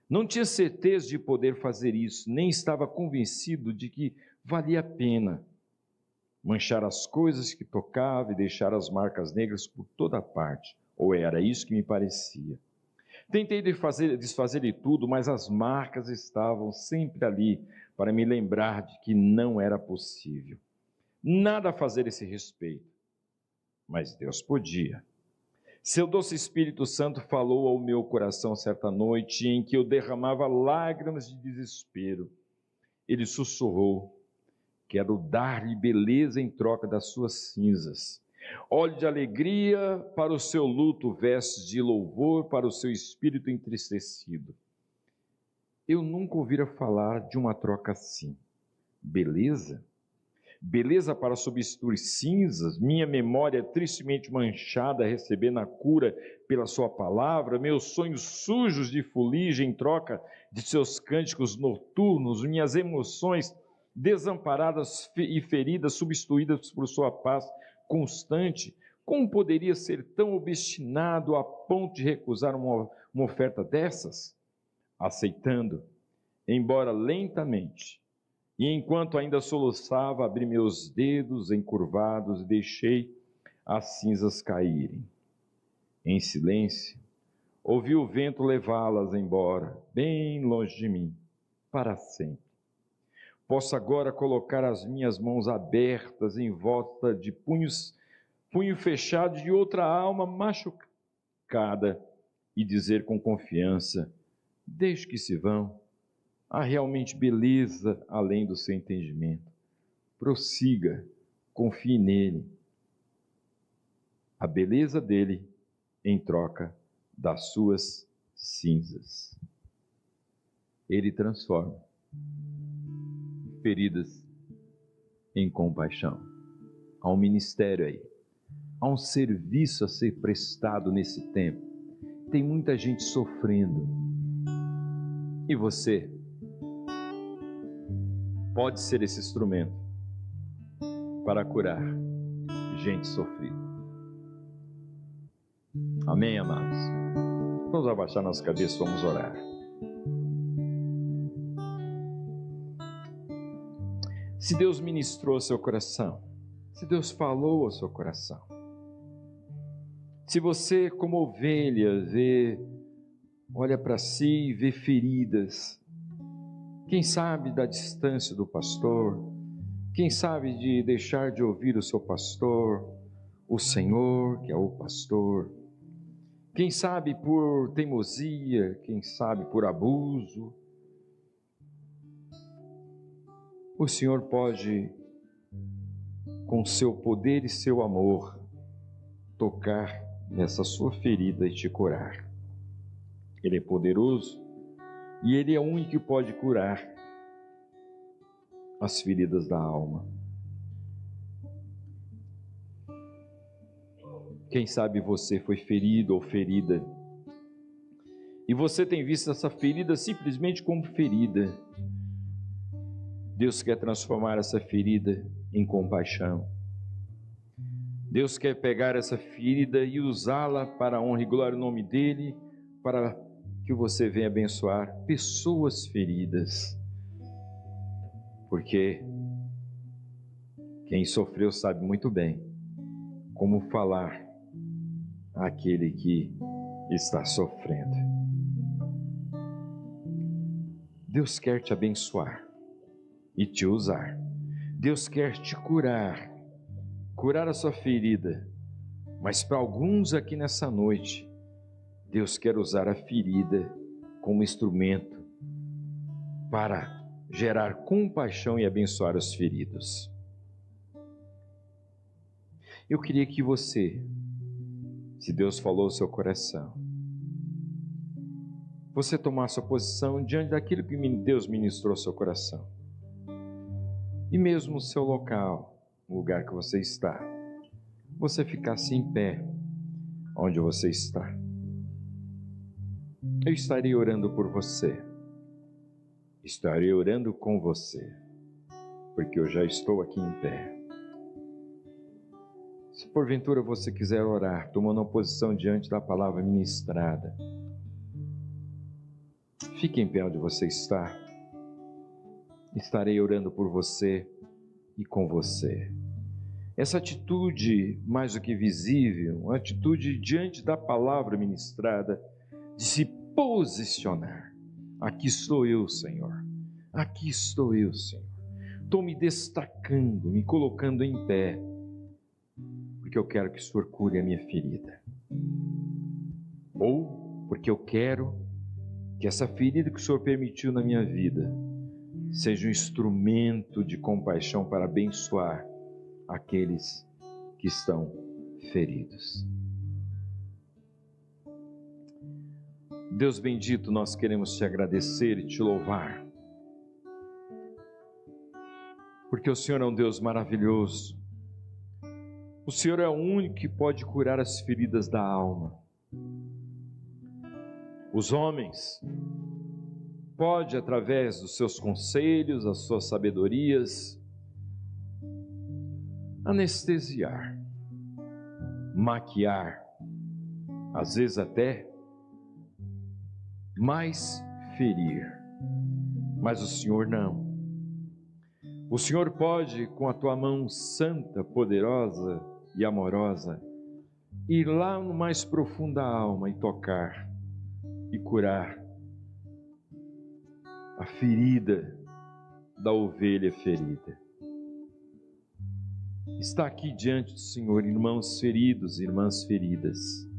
Não tinha certeza de poder fazer isso, nem estava convencido de que valia a pena manchar as coisas que tocava e deixar as marcas negras por toda parte, ou era isso que me parecia. Tentei desfazer de tudo, mas as marcas estavam sempre ali para me lembrar de que não era possível nada a fazer a esse respeito. Mas Deus podia. Seu doce Espírito Santo falou ao meu coração certa noite em que eu derramava lágrimas de desespero. Ele sussurrou: quero dar-lhe beleza em troca das suas cinzas. Óleo de alegria para o seu luto, vestes de louvor para o seu espírito entristecido. Eu nunca ouvira falar de uma troca assim. Beleza? Beleza para substituir cinzas, minha memória tristemente manchada, recebendo a cura pela sua palavra, meus sonhos sujos de fuligem em troca de seus cânticos noturnos, minhas emoções desamparadas e feridas substituídas por sua paz constante. Como poderia ser tão obstinado a ponto de recusar uma oferta dessas? Aceitando, embora lentamente, e enquanto ainda soluçava, abri meus dedos encurvados e deixei as cinzas caírem. Em silêncio, ouvi o vento levá-las embora, bem longe de mim, para sempre. Posso agora colocar as minhas mãos abertas em volta de punho fechado de outra alma machucada e dizer com confiança: deixe que se vão. Há realmente beleza além do seu entendimento. Prossiga, confie nele. A beleza dele em troca das suas cinzas. Ele transforma feridas em compaixão. Há um ministério aí. Há um serviço a ser prestado nesse tempo. Tem muita gente sofrendo. E você pode ser esse instrumento para curar gente sofrida. Amém, amados? Vamos abaixar nossa cabeça, vamos orar. Se Deus ministrou ao seu coração, se Deus falou ao seu coração, se você, como ovelha, olha para si e vê feridas, quem sabe da distância do pastor, quem sabe de deixar de ouvir o seu pastor, o Senhor, que é o pastor, quem sabe por teimosia, quem sabe por abuso, o Senhor pode, com seu poder e seu amor, tocar nessa sua ferida e te curar. Ele é poderoso e Ele é o único que pode curar as feridas da alma. Quem sabe você foi ferido ou ferida, e você tem visto essa ferida simplesmente como ferida. Deus quer transformar essa ferida em compaixão. Deus quer pegar essa ferida e usá-la para a honra e glória do nome dEle, para que você venha abençoar pessoas feridas. Porque quem sofreu sabe muito bem como falar àquele que está sofrendo. Deus quer te abençoar e te usar. Deus quer te curar a sua ferida. Mas para alguns aqui nessa noite, Deus quer usar a ferida como instrumento para gerar compaixão e abençoar os feridos. Eu queria que você, se Deus falou ao seu coração, você tomasse a posição diante daquilo que Deus ministrou ao seu coração. E mesmo o seu local, o lugar que você está, você ficasse em pé onde você está. eu estarei orando por você. Estarei orando com você, porque eu já estou aqui em pé. Se porventura você quiser orar, tomando uma posição diante da palavra ministrada, fique em pé onde você está. Estarei orando por você e com você. Essa atitude, mais do que visível, uma atitude diante da palavra ministrada, de se posicionar. Aqui estou eu, Senhor. Aqui estou eu, Senhor. Estou me destacando, me colocando em pé, porque eu quero que o Senhor cure a minha ferida. Ou porque eu quero que essa ferida que o Senhor permitiu na minha vida seja um instrumento de compaixão para abençoar aqueles que estão feridos. Deus bendito, nós queremos te agradecer e te louvar, porque o Senhor é um Deus maravilhoso. O Senhor é o único que pode curar as feridas da alma. Os homens podem, através dos seus conselhos, as suas sabedorias, anestesiar, maquiar, às vezes até mais ferir, mas o Senhor não. O Senhor pode, com a tua mão santa, poderosa e amorosa, ir lá no mais profundo da alma e tocar e curar a ferida da ovelha ferida. Está aqui diante do Senhor, irmãos feridos, irmãs feridas,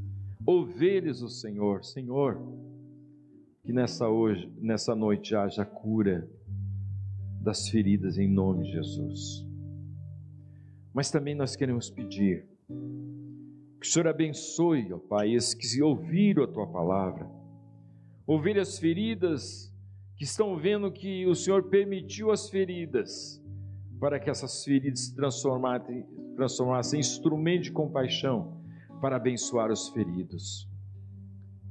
ovelhas do Senhor. Senhor, que nessa noite haja cura das feridas em nome de Jesus. Mas também nós queremos pedir que o Senhor abençoe, ó Pai, esses que ouviram a Tua palavra, ovelhas feridas que estão vendo que o Senhor permitiu as feridas, para que essas feridas se transformassem em instrumento de compaixão para abençoar os feridos.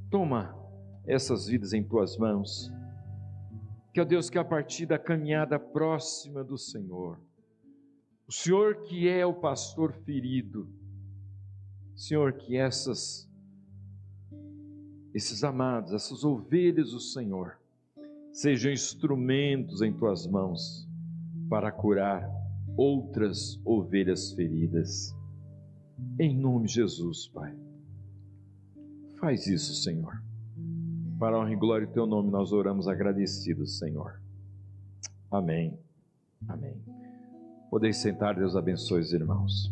Toma essas vidas em Tuas mãos, que ó Deus, que a partir da caminhada próxima do Senhor, o Senhor que é o pastor ferido, Senhor, que esses amados, essas ovelhas do Senhor, sejam instrumentos em Tuas mãos para curar outras ovelhas feridas. Em nome de Jesus, Pai. Faz isso, Senhor. Para a honra e glória do Teu nome, nós oramos agradecidos, Senhor. Amém. Amém. Podeis sentar, Deus abençoe os irmãos.